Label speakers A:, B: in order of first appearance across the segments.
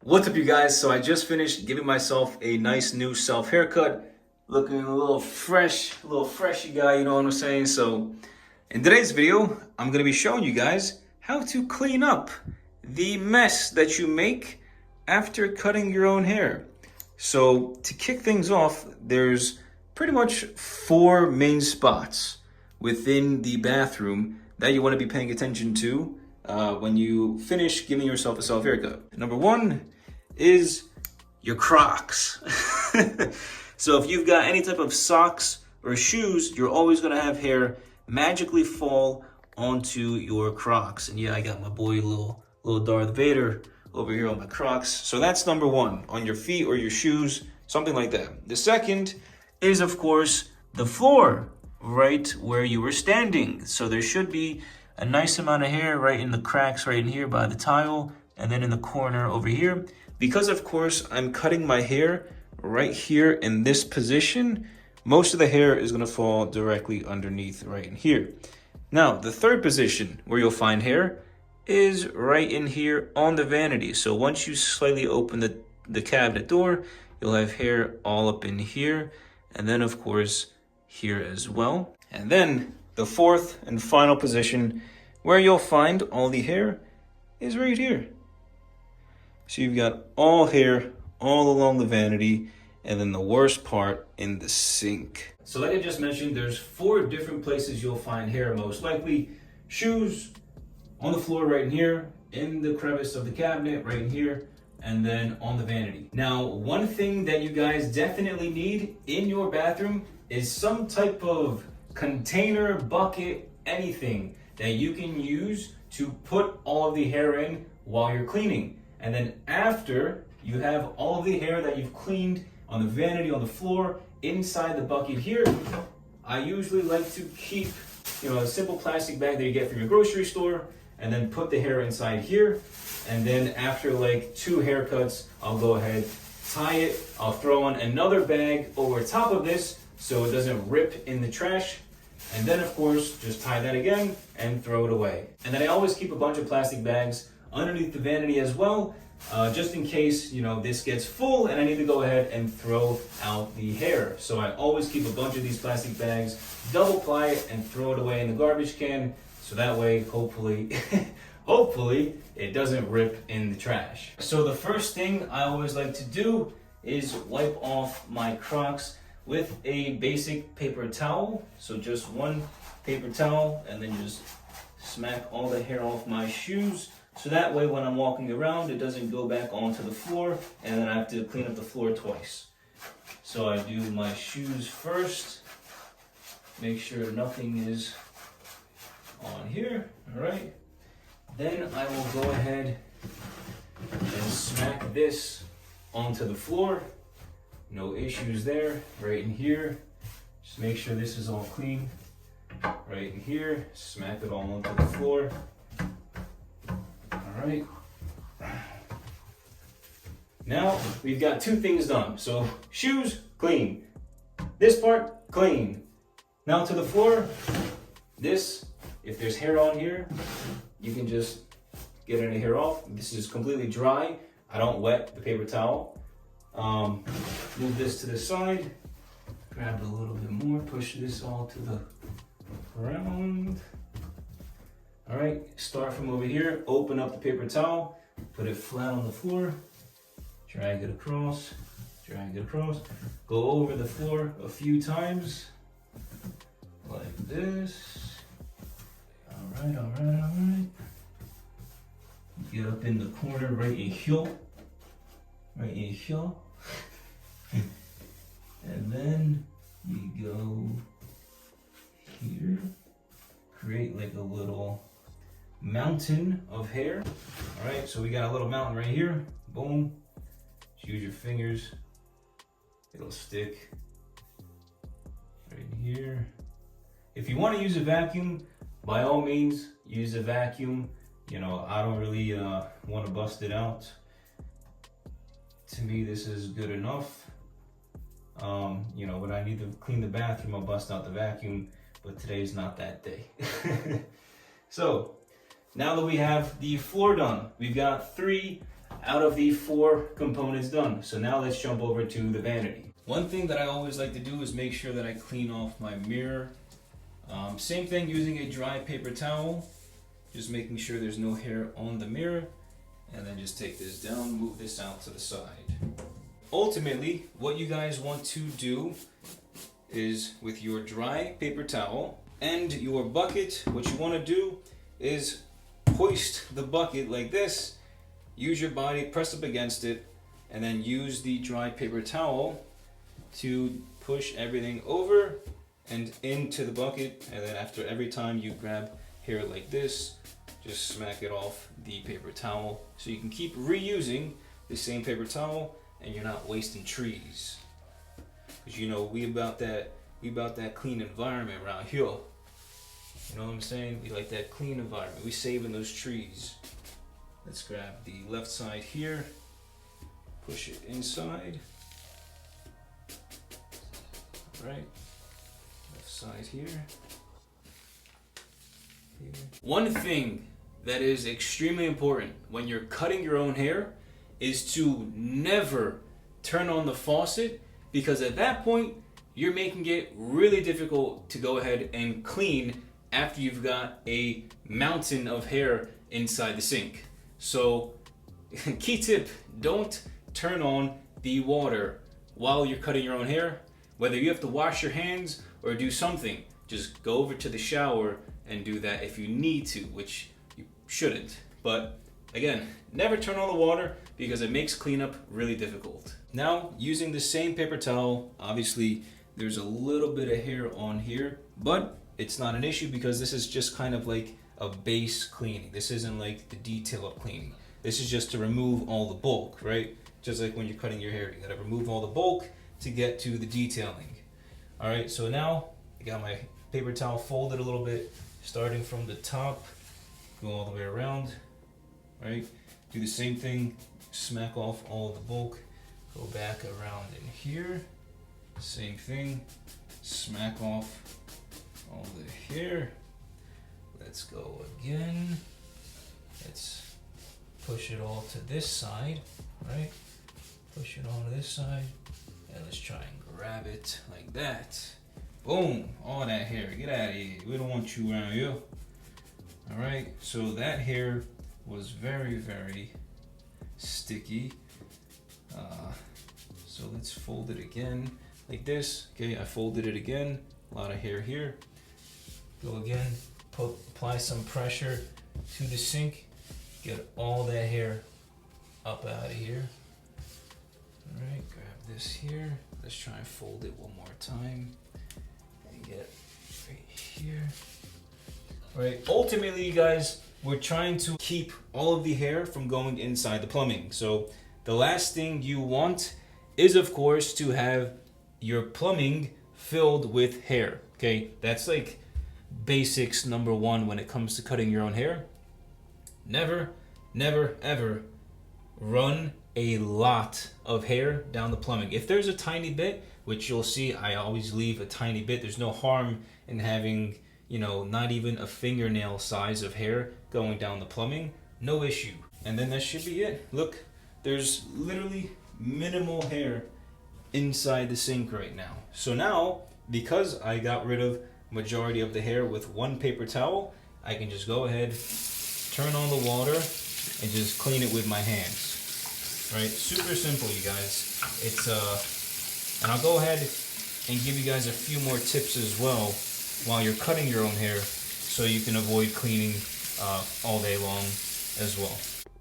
A: What's up, you guys? So I just finished giving myself a nice new self haircut, looking a little freshy guy, you know what I'm saying? So in today's video, I'm gonna be showing you guys how to clean up the mess that you make after cutting your own hair. So to kick things off, there's pretty much 4 main spots within the bathroom that you want to be paying attention to when you finish giving yourself a self haircut. Number 1 is your Crocs. So if you've got any type of socks or shoes, you're always gonna have hair magically fall onto your Crocs. And yeah, I got my boy little Darth Vader over here on my Crocs. So that's number 1, on your feet or your shoes, something like that. The second is, of course, the floor, right where you were standing. So there should be a nice amount of hair right in the cracks right in here by the tile, and then in the corner over here. Because of course I'm cutting my hair right here in this position, most of the hair is gonna fall directly underneath right in here. Now, the third position where you'll find hair is right in here on the vanity. So once you slightly open the cabinet door, you'll have hair all up in here, and then of course here as well. And then the fourth and final position where you'll find all the hair is right here. So you've got all hair all along the vanity, and then the worst part in the sink. So like I just mentioned, there's 4 different places you'll find hair most likely. Shoes, on the floor right in here, in the crevice of the cabinet right in here, and then on the vanity. Now, one thing that you guys definitely need in your bathroom is some type of container, bucket, anything that you can use to put all of the hair in while you're cleaning. And then after you have all of the hair that you've cleaned on the vanity, on the floor, inside the bucket here, I usually like to keep, a simple plastic bag that you get from your grocery store, and then put the hair inside here. And then after like 2 haircuts, I'll go ahead, tie it, I'll throw on another bag over top of this so it doesn't rip in the trash. And then of course, just tie that again and throw it away. And then I always keep a bunch of plastic bags underneath the vanity as well, just in case, this gets full and I need to go ahead and throw out the hair. So I always keep a bunch of these plastic bags, double ply it and throw it away in the garbage can. So that way, hopefully, hopefully it doesn't rip in the trash. So the first thing I always like to do is wipe off my Crocs with a basic paper towel. So just one paper towel, and then just smack all the hair off my shoes. So that way when I'm walking around, it doesn't go back onto the floor, and then I have to clean up the floor twice. So I do my shoes first, make sure nothing is on here, all right? Then I will go ahead and smack this onto the floor. No issues there, right in here. Just make sure this is all clean. Right in here, smack it all onto the floor. All right. Now we've got 2 things done. So shoes, clean. This part, clean. Now to the floor, this, if there's hair on here, you can just get any hair off. This is completely dry. I don't wet the paper towel. Move this to the side, grab a little bit more, push this all to the ground. All right, start from over here, open up the paper towel, put it flat on the floor, drag it across, go over the floor a few times, like this. All right. Get up in the corner right in here. And then you go here, create like a little mountain of hair. All right, so we got a little mountain right here. Boom. Just use your fingers. It'll stick right here. If you want to use a vacuum, by all means, use a vacuum. I don't really want to bust it out. To me, this is good enough. When I need to clean the bathroom, I'll bust out the vacuum, but today's not that day. So now that we have the floor done, we've got 3 out of the 4 components done. So now let's jump over to the vanity. One thing that I always like to do is make sure that I clean off my mirror. Same thing, using a dry paper towel, just making sure there's no hair on the mirror, and then just take this down, move this out to the side. Ultimately, what you guys want to do is, with your dry paper towel and your bucket, what you want to do is hoist the bucket like this, use your body, press up against it, and then use the dry paper towel to push everything over and into the bucket. And then after every time you grab hair like this, just smack it off the paper towel, so you can keep reusing the same paper towel and you're not wasting trees. Because you know, we about that clean environment around here. You know what I'm saying? We like that clean environment. We saving those trees. Let's grab the left side here, push it inside. All right, left side here. One thing that is extremely important when you're cutting your own hair is to never turn on the faucet, because at that point you're making it really difficult to go ahead and clean after you've got a mountain of hair inside the sink. So key tip, don't turn on the water while you're cutting your own hair. Whether you have to wash your hands or do something, just go over to the shower and do that if you need to, which you shouldn't. But again, never turn on the water because it makes cleanup really difficult. Now, using the same paper towel, obviously there's a little bit of hair on here, but it's not an issue because this is just kind of like a base cleaning. This isn't like the detail of cleaning. This is just to remove all the bulk, right? Just like when you're cutting your hair, you gotta remove all the bulk to get to the detailing. All right, so now I got my paper towel folded a little bit, starting from the top, go all the way around, right? Do the same thing, smack off all the bulk, go back around in here, same thing, smack off all the hair. Let's go again. Let's push it all to this side, right? Push it all to this side, and let's try and grab it like that. Boom, all that hair, get out of here. We don't want you around here. All right, so that hair was very, very sticky. So let's fold it again like this. Okay, I folded it again, a lot of hair here. Go again, apply some pressure to the sink, get all that hair up out of here. All right, grab this here. Let's try and fold it one more time and get right here. All right, ultimately, you guys, we're trying to keep all of the hair from going inside the plumbing. So the last thing you want is, of course, to have your plumbing filled with hair. Okay, that's like basics number one when it comes to cutting your own hair. Never, never, ever run a lot of hair down the plumbing. If there's a tiny bit, which you'll see, I always leave a tiny bit. There's no harm in having, you know, not even a fingernail size of hair going down the plumbing. No issue. And then that should be it. Look, there's literally minimal hair inside the sink right now. So now, because I got rid of majority of the hair with one paper towel, I can just go ahead, turn on the water, and just clean it with my hands. Right? Super simple, you guys. It's and I'll go ahead and give you guys a few more tips as well while you're cutting your own hair, so you can avoid cleaning all day long as well.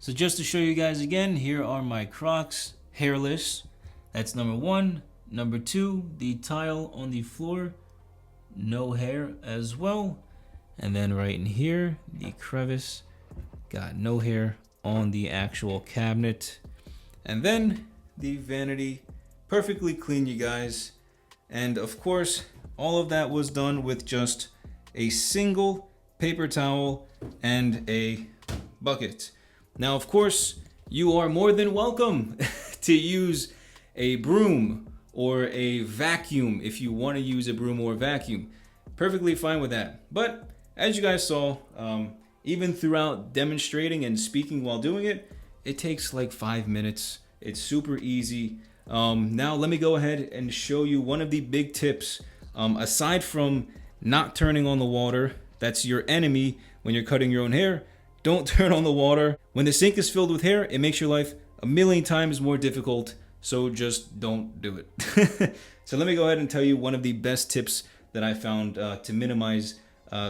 A: So just to show you guys again, here are my Crocs, hairless. That's number one. Number two, the tile on the floor, no hair as well. And then right in here, the crevice, got no hair on the actual cabinet. And then the vanity, perfectly clean, you guys. And of course, all of that was done with just a single paper towel and a bucket. Now, of course, you are more than welcome to use a broom or a vacuum if you want to use a broom or a vacuum. Perfectly fine with that. But as you guys saw, even throughout demonstrating and speaking while doing it, It takes like 5 minutes. It's super easy. Now let me go ahead and show you one of the big tips. Aside from not turning on the water, that's your enemy when you're cutting your own hair. Don't turn on the water. When the sink is filled with hair, it makes your life a million times more difficult. So just don't do it. So let me go ahead and tell you one of the best tips that I found to minimize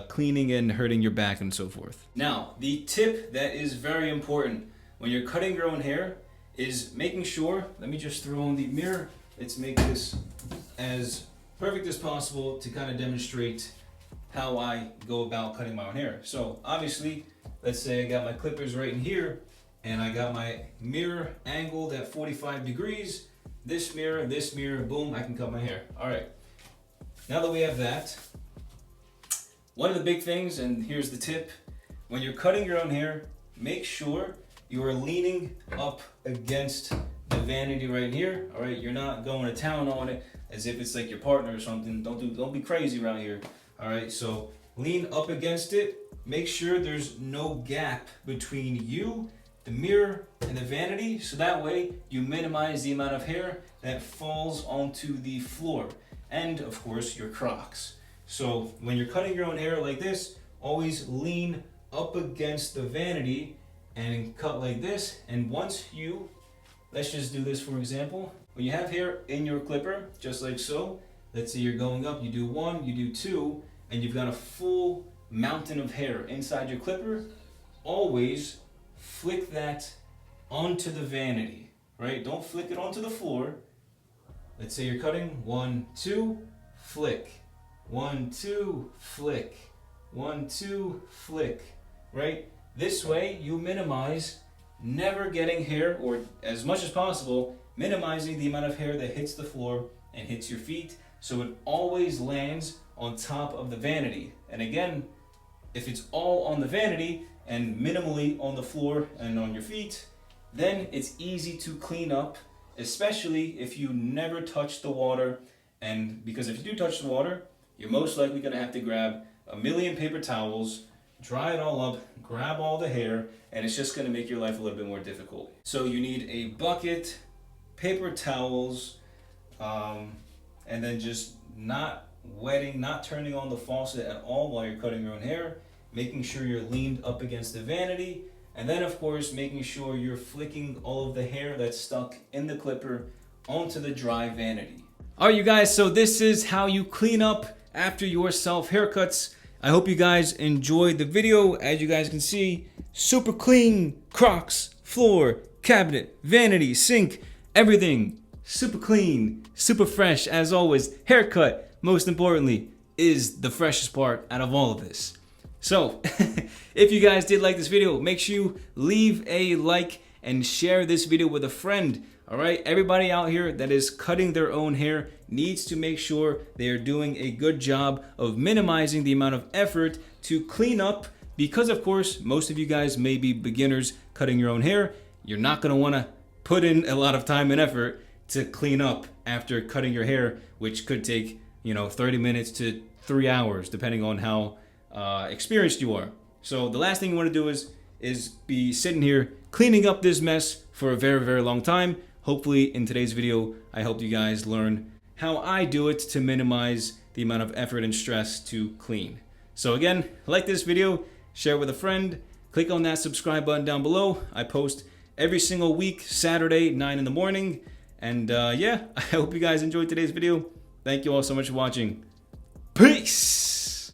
A: cleaning and hurting your back and so forth. Now, the tip that is very important when you're cutting your own hair is making sure, let me just throw on the mirror. Let's make this as perfect as possible to kind of demonstrate how I go about cutting my own hair. So obviously, let's say I got my clippers right in here and I got my mirror angled at 45 degrees. This mirror, boom, I can cut my hair. All right, now that we have that, one of the big things, and here's the tip, when you're cutting your own hair, make sure you are leaning up against the vanity right here. All right, you're not going to town on it as if it's like your partner or something. Don't be crazy around here. All right, so lean up against it. Make sure there's no gap between you, the mirror, and the vanity, so that way you minimize the amount of hair that falls onto the floor, and of course your Crocs. So when you're cutting your own hair like this, always lean up against the vanity and cut like this. And once you, let's just do this for example, when you have hair in your clipper, just like so, let's say you're going up, you do 1, you do 2, and you've got a full mountain of hair inside your clipper, always flick that onto the vanity, right? Don't flick it onto the floor. Let's say you're cutting 1, 2, flick. 1, 2, flick. 1, 2, flick, right? This way you minimize never getting hair, or as much as possible, minimizing the amount of hair that hits the floor and hits your feet, so it always lands on top of the vanity. And again, if it's all on the vanity and minimally on the floor and on your feet, then it's easy to clean up, especially if you never touch the water. And because if you do touch the water, you're most likely going to have to grab a million paper towels, dry it all up, grab all the hair, and it's just going to make your life a little bit more difficult. So you need a bucket, paper towels, and then just not wetting, not turning on the faucet at all while you're cutting your own hair, making sure you're leaned up against the vanity, and then of course making sure you're flicking all of the hair that's stuck in the clipper onto the dry vanity. All right, you guys, so this is how you clean up after your self haircuts. I hope you guys enjoyed the video. As you guys can see, super clean Crocs, floor, cabinet, vanity, sink, everything super clean, super fresh as always. Haircut, most importantly, is the freshest part out of all of this. So if you guys did like this video, make sure you leave a like and share this video with a friend. All right, everybody out here that is cutting their own hair needs to make sure they are doing a good job of minimizing the amount of effort to clean up, because of course, most of you guys may be beginners cutting your own hair. You're not gonna wanna put in a lot of time and effort to clean up after cutting your hair, which could take, 30 minutes to 3 hours, depending on how experienced you are. So the last thing you wanna do is be sitting here cleaning up this mess for a very, very long time. Hopefully in today's video, I helped you guys learn how I do it to minimize the amount of effort and stress to clean. So again, like this video, share it with a friend, click on that subscribe button down below. I post every single week, Saturday, 9 in the morning. And yeah, I hope you guys enjoyed today's video. Thank you all so much for watching. Peace!